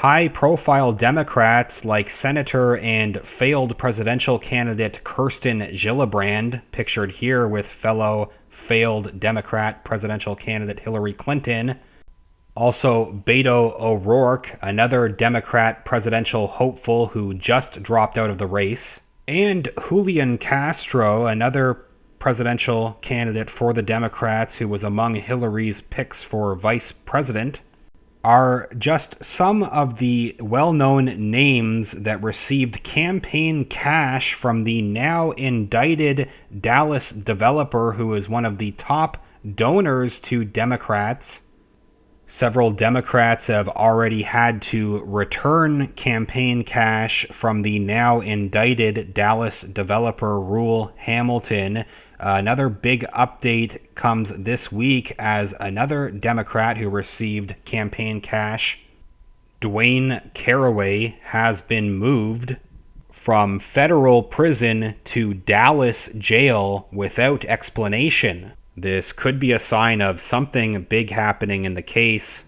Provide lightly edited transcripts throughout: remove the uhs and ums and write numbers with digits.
high-profile Democrats like Senator and failed presidential candidate Kirsten Gillibrand, pictured here with fellow failed Democrat presidential candidate Hillary Clinton. Also, Beto O'Rourke, another Democrat presidential hopeful who just dropped out of the race. And Julian Castro, another presidential candidate for the Democrats who was among Hillary's picks for vice president, are just some of the well-known names that received campaign cash from the now indicted Dallas developer who is one of the top donors to Democrats. Several Democrats have already had to return campaign cash from the now indicted Dallas developer Rule Hamilton. Another big update comes this week as another Democrat who received campaign cash, Dwayne Caraway, has been moved from federal prison to Dallas jail without explanation. This could be a sign of something big happening in the case.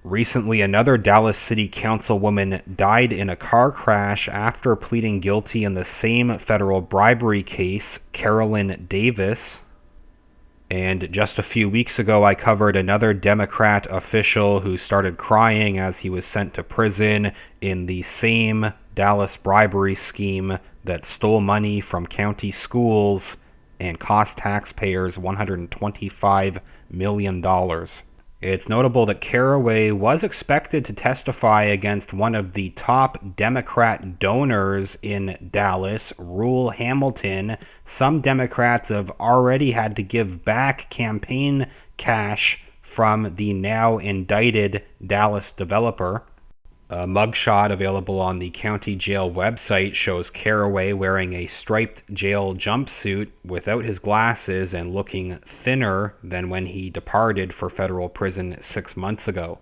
Recently, another Dallas City Councilwoman died in a car crash after pleading guilty in the same federal bribery case, Carolyn Davis. And just a few weeks ago, I covered another Democrat official who started crying as he was sent to prison in the same Dallas bribery scheme that stole money from county schools and cost taxpayers $125 million. It's notable that Caraway was expected to testify against one of the top Democrat donors in Dallas, Rule Hamilton. Some Democrats have already had to give back campaign cash from the now indicted Dallas developer. A mugshot available on the county jail website shows Caraway wearing a striped jail jumpsuit without his glasses and looking thinner than when he departed for federal prison 6 months ago.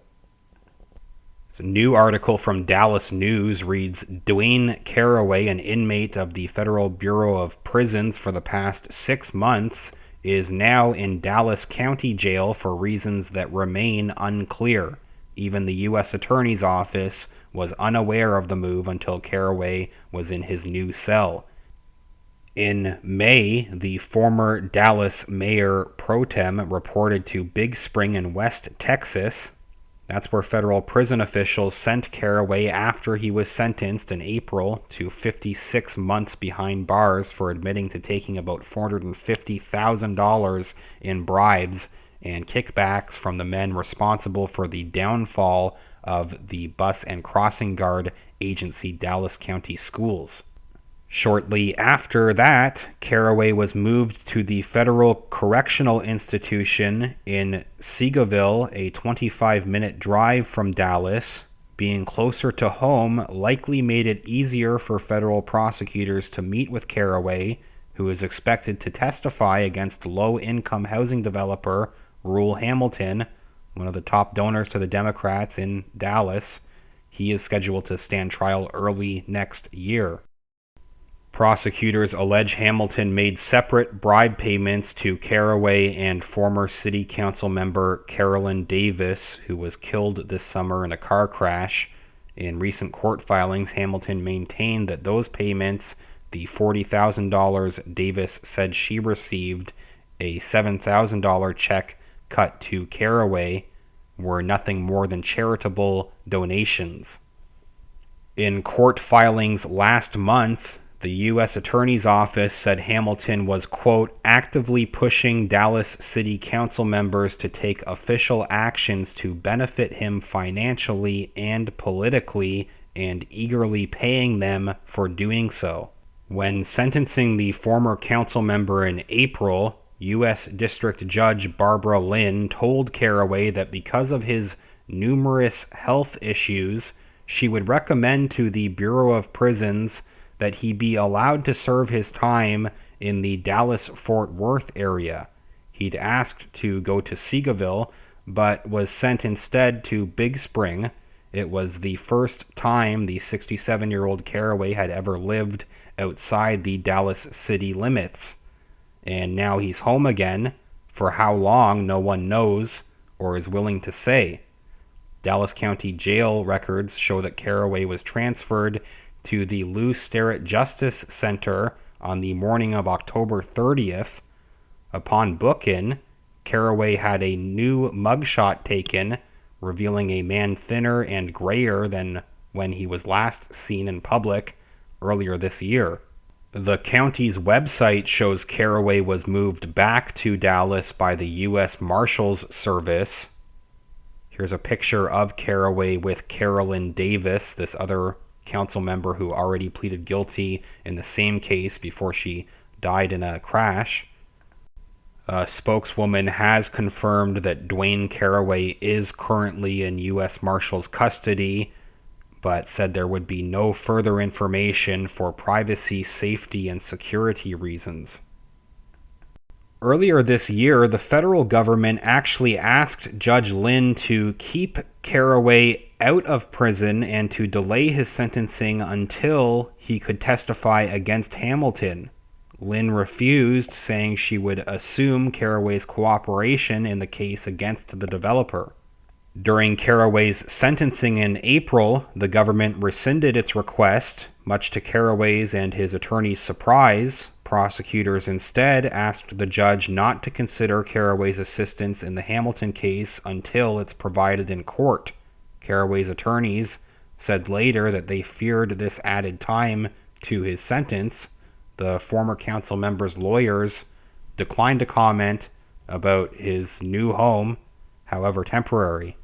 A new article from Dallas News reads, Dwayne Caraway, an inmate of the Federal Bureau of Prisons for the past 6 months, is now in Dallas County Jail for reasons that remain unclear. Even the U.S. Attorney's Office was unaware of the move until Caraway was in his new cell. In May, the former Dallas mayor pro tem reported to Big Spring in West Texas. That's where federal prison officials sent Caraway after he was sentenced in April to 56 months behind bars for admitting to taking about $450,000 in bribes and kickbacks from the men responsible for the downfall of the bus and crossing guard agency Dallas County Schools. Shortly after that, Caraway was moved to the Federal Correctional Institution in Seagoville, a 25-minute drive from Dallas. Being closer to home likely made it easier for federal prosecutors to meet with Caraway, who is expected to testify against low-income housing developer Rule Hamilton, one of the top donors to the Democrats in Dallas. He is scheduled to stand trial early next year. Prosecutors allege Hamilton made separate bribe payments to Caraway and former city council member Carolyn Davis, who was killed this summer in a car crash. In recent court filings, Hamilton maintained that those payments, the $40,000 Davis said she received, a $7,000 check cut to Caraway, were nothing more than charitable donations. In court filings last month, the U.S. Attorney's Office said Hamilton was, quote, actively pushing Dallas City Council members to take official actions to benefit him financially and politically, and eagerly paying them for doing so. When sentencing the former council member in April, U.S. District Judge Barbara Lynn told Caraway that because of his numerous health issues, she would recommend to the Bureau of Prisons that he be allowed to serve his time in the Dallas-Fort Worth area. He'd asked to go to Seagoville, but was sent instead to Big Spring. It was the first time the 67-year-old Caraway had ever lived outside the Dallas city limits. And now he's home again. For how long, no one knows or is willing to say. Dallas County Jail records show that Caraway was transferred to the Lou Sterrett Justice Center on the morning of October 30th. Upon book-in, Caraway had a new mugshot taken, revealing a man thinner and grayer than when he was last seen in public earlier this year. The county's website shows Caraway was moved back to Dallas by the U.S. Marshals Service. Here's a picture of Caraway with Carolyn Davis, this other council member who already pleaded guilty in the same case before she died in a crash. A spokeswoman has confirmed that Dwayne Caraway is currently in U.S. Marshals custody, but said there would be no further information for privacy, safety, and security reasons. Earlier this year, the federal government actually asked Judge Lynn to keep Caraway out of prison and to delay his sentencing until he could testify against Hamilton. Lynn refused, saying she would assume Caraway's cooperation in the case against the developer. During Caraway's sentencing in April, the government rescinded its request. Much to Caraway's and his attorney's surprise, prosecutors instead asked the judge not to consider Caraway's assistance in the Hamilton case until it's provided in court. Caraway's attorneys said later that they feared this added time to his sentence. The former council member's lawyers declined to comment about his new home, however temporary.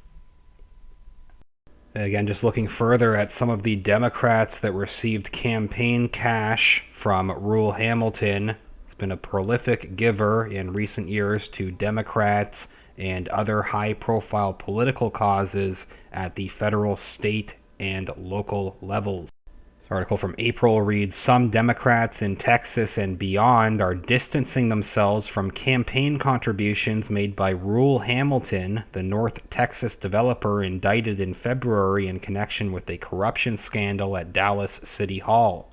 Again, just looking further at some of the Democrats that received campaign cash from Rule Hamilton. He's been a prolific giver in recent years to Democrats and other high-profile political causes at the federal, state, and local levels. This article from April reads, "Some Democrats in Texas and beyond are distancing themselves from campaign contributions made by Rule Hamilton, the North Texas developer indicted in February in connection with a corruption scandal at Dallas City Hall.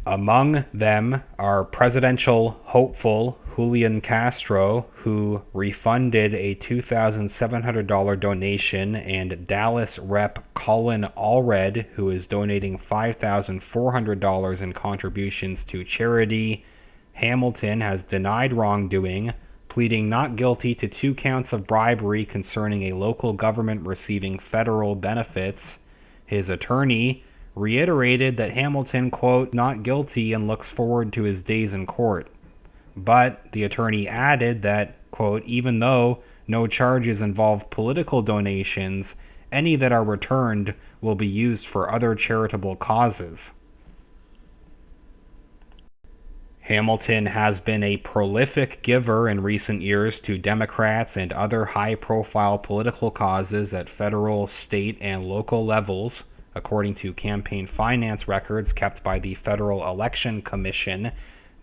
Among them are presidential hopeful Julian Castro, who refunded a $2,700 donation, and Dallas Rep. Colin Allred, who is donating $5,400 in contributions to charity. Hamilton has denied wrongdoing, pleading not guilty to 2 counts of bribery concerning a local government receiving federal benefits. His attorney reiterated that Hamilton, quote, not guilty and looks forward to his days in court. But the attorney added that, quote, even though no charges involve political donations, any that are returned will be used for other charitable causes. Hamilton has been a prolific giver in recent years to Democrats and other high-profile political causes at federal, state, and local levels, according to campaign finance records kept by the Federal Election Commission,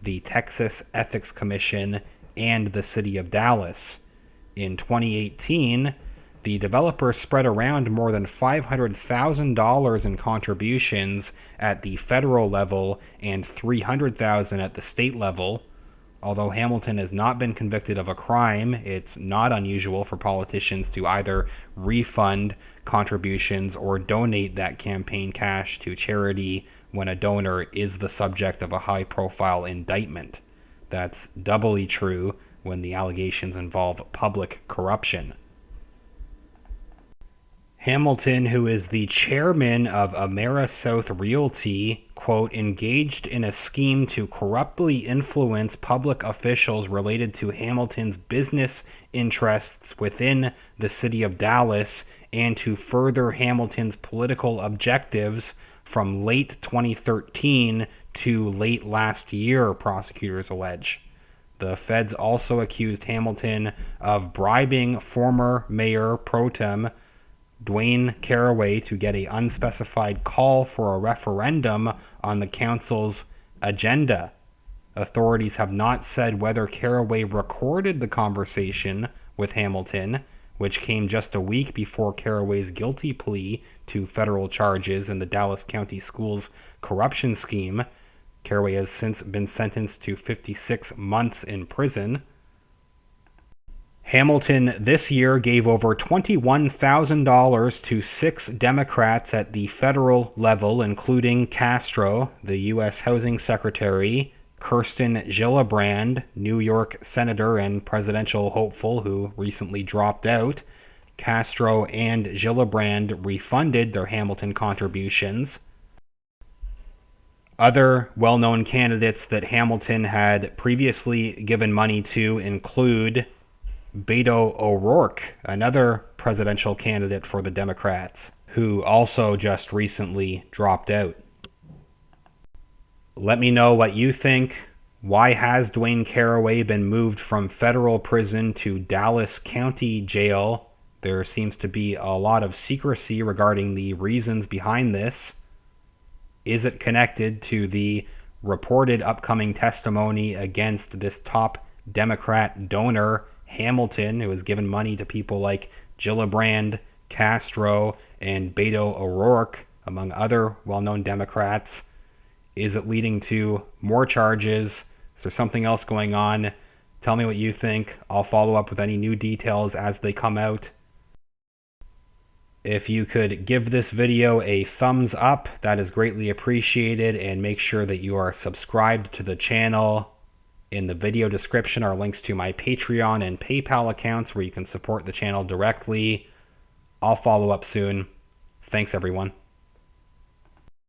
the Texas Ethics Commission, and the City of Dallas. In 2018, the developer spread around more than $500,000 in contributions at the federal level and $300,000 at the state level. Although Hamilton has not been convicted of a crime, it's not unusual for politicians to either refund contributions or donate that campaign cash to charity when a donor is the subject of a high-profile indictment. That's doubly true when the allegations involve public corruption. Hamilton, who is the chairman of AmeriSouth Realty, quote, engaged in a scheme to corruptly influence public officials related to Hamilton's business interests within the city of Dallas and to further Hamilton's political objectives from late 2013 to late last year, prosecutors allege. The feds also accused Hamilton of bribing former Mayor Pro Tem Dwayne Caraway to get an unspecified call for a referendum on the council's agenda. Authorities have not said whether Caraway recorded the conversation with Hamilton, which came just a week before Caraway's guilty plea to federal charges in the Dallas County Schools corruption scheme. Caraway has since been sentenced to 56 months in prison. Hamilton this year gave over $21,000 to 6 Democrats at the federal level, including Castro, the U.S. Housing Secretary, Kirsten Gillibrand, New York Senator and presidential hopeful who recently dropped out. Castro and Gillibrand refunded their Hamilton contributions. Other well-known candidates that Hamilton had previously given money to include Beto O'Rourke, another presidential candidate for the Democrats, who also just recently dropped out. Let me know what you think. Why has Dwayne Caraway been moved from federal prison to Dallas County Jail? There seems to be a lot of secrecy regarding the reasons behind this. Is it connected to the reported upcoming testimony against this top Democrat donor, Hamilton, who has given money to people like Gillibrand, Castro, and Beto O'Rourke, among other well-known Democrats? Is it leading to more charges? Is there something else going on? Tell me what you think. I'll follow up with any new details as they come out. If you could give this video a thumbs up, that is greatly appreciated, and make sure that you are subscribed to the channel. In the video description are links to my Patreon and PayPal accounts where you can support the channel directly. I'll follow up soon. Thanks, everyone.